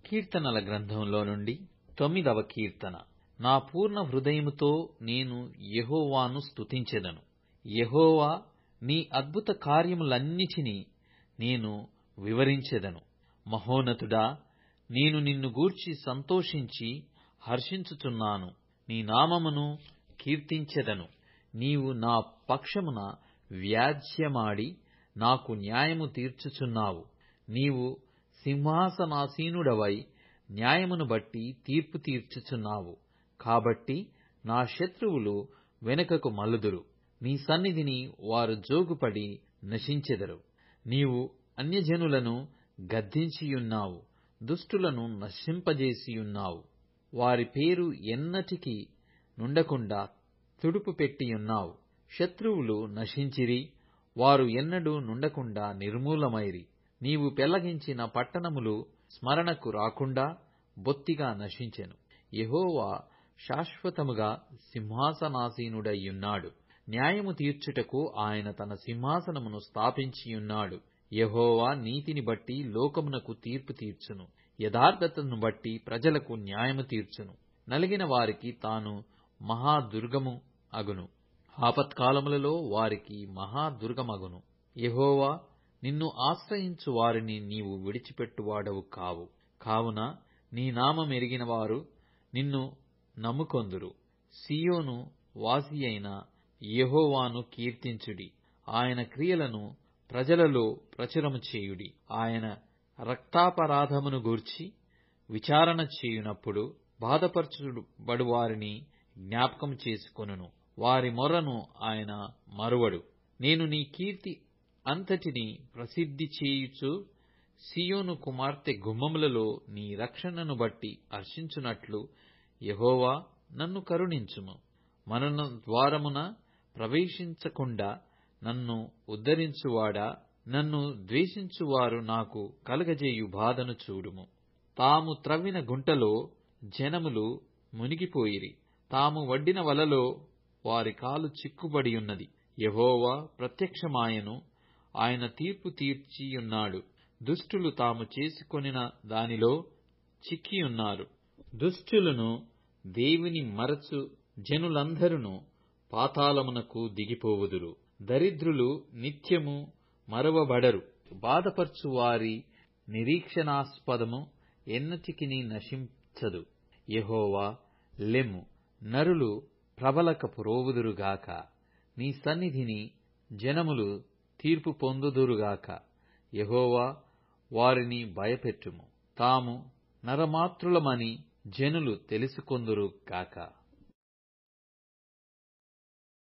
కీర్తనల గ్రంథంలో నుండి 9వ కీర్తన. నా పూర్ణ హృదయముతో నేను యెహోవాను స్తుతించెదను. యెహోవా, నీ అద్భుత కార్యములన్నిటినీ నేను వివరించెదను. మహోన్నతుడా, నేను నిన్ను గూర్చి సంతోషించి హర్షించుచున్నాను. నీ నామమును కీర్తించెదను. నీవు నా పక్షమున వ్యాజ్యమాడి నాకు న్యాయము తీర్చుచున్నావు. నీవు సింహాసనాసీనుడవై న్యాయమును బట్టి తీర్పు తీర్చుచున్నావు. కాబట్టి నా శత్రువులు వెనుకకు మల్లుదురు. నీ సన్నిధిని వారు జోగుపడి నశించెదరు. నీవు అన్యజనులను గద్దించియున్నావు, దుష్టులను నశింపజేసియున్నావు. వారి పేరు ఎన్నటికీ నుండకుండా తుడుపు పెట్టియున్నావు. శత్రువులు నశించిరి, వారు ఎన్నడూ నుండకుండా నిర్మూలమైరి. నీవు పెళ్లగించిన పట్టణములు స్మరణకు రాకుండా బొత్తిగా నశించెను. యెహోవా శాశ్వతముగా సింహాసనాసీనుడైయున్నాడు. న్యాయము తీర్చుటకు ఆయన తన సింహాసనమును స్థాపించియున్నాడు. యెహోవా నీతిని బట్టి లోకమునకు తీర్పు తీర్చును. యథార్థతను బట్టి ప్రజలకు న్యాయము తీర్చును. నలిగిన వారికి తాను మహాదుర్గము అగును. ఆపత్కాలములలో వారికి మహాదుర్గమగును. యెహోవా, నిన్ను ఆశ్రయించు వారిని నీవు విడిచిపెట్టువాడవు కావు. కావున నీ నామమెరిగిన వారు నిన్ను నమ్ముకొందురు. సీయోను వాసియైన యెహోవాను కీర్తించుడి. ఆయన క్రియలను ప్రజలలో ప్రచురము చేయుడి. ఆయన రక్తాపరాధమును గూర్చి విచారణ చేయునప్పుడు బాధపరచబడు వారిని జ్ఞాపకం చేసుకొనును. వారి మొర్రను ఆయన మరువడు. నేను నీ కీర్తి అంతటిని ప్రసిద్ధి చేయుచు సీయోను కుమార్తె గుమ్మములలో నీ రక్షణను బట్టి హర్షించునట్లు యెహోవా, నన్ను కరుణించుము. మరణ ద్వారమున ప్రవేశించకుండా నన్ను ఉద్ధరించువాడా, నన్ను ద్వేషించువారు నాకు కలుగజేయు బాధను చూడుము. తాము త్రవ్విన గుంటలో జనములు మునిగిపోయిరి. తాము వడ్డిన వలలో వారి కాలు చిక్కుబడియున్నది. యెహోవా ప్రత్యక్షమాయెను, ఆయన తీర్పు తీర్చియున్నాడు. దుష్టులు తాము చేసుకొనిన దానిలో చిక్కియున్నారు. దుష్టులను దేవుని మరచు జనులందరును పాతాళమునకు దిగిపోవుదురు. దరిద్రులు నిత్యము మరువబడరు. బాధపరచు వారి నిరీక్షణాస్పదము ఎన్నటికిని నశించదు. యెహోవా, లెమ్ము, నరులు ప్రబలక ప్రోవుదురుగాక. నీ సన్నిధిని జనములు తీర్పు పొందుదురుగాక. యెహోవా, వారిని భయపెట్టుము. తాము నరమాత్రులమని జనులు తెలుసుకొందురుగాక.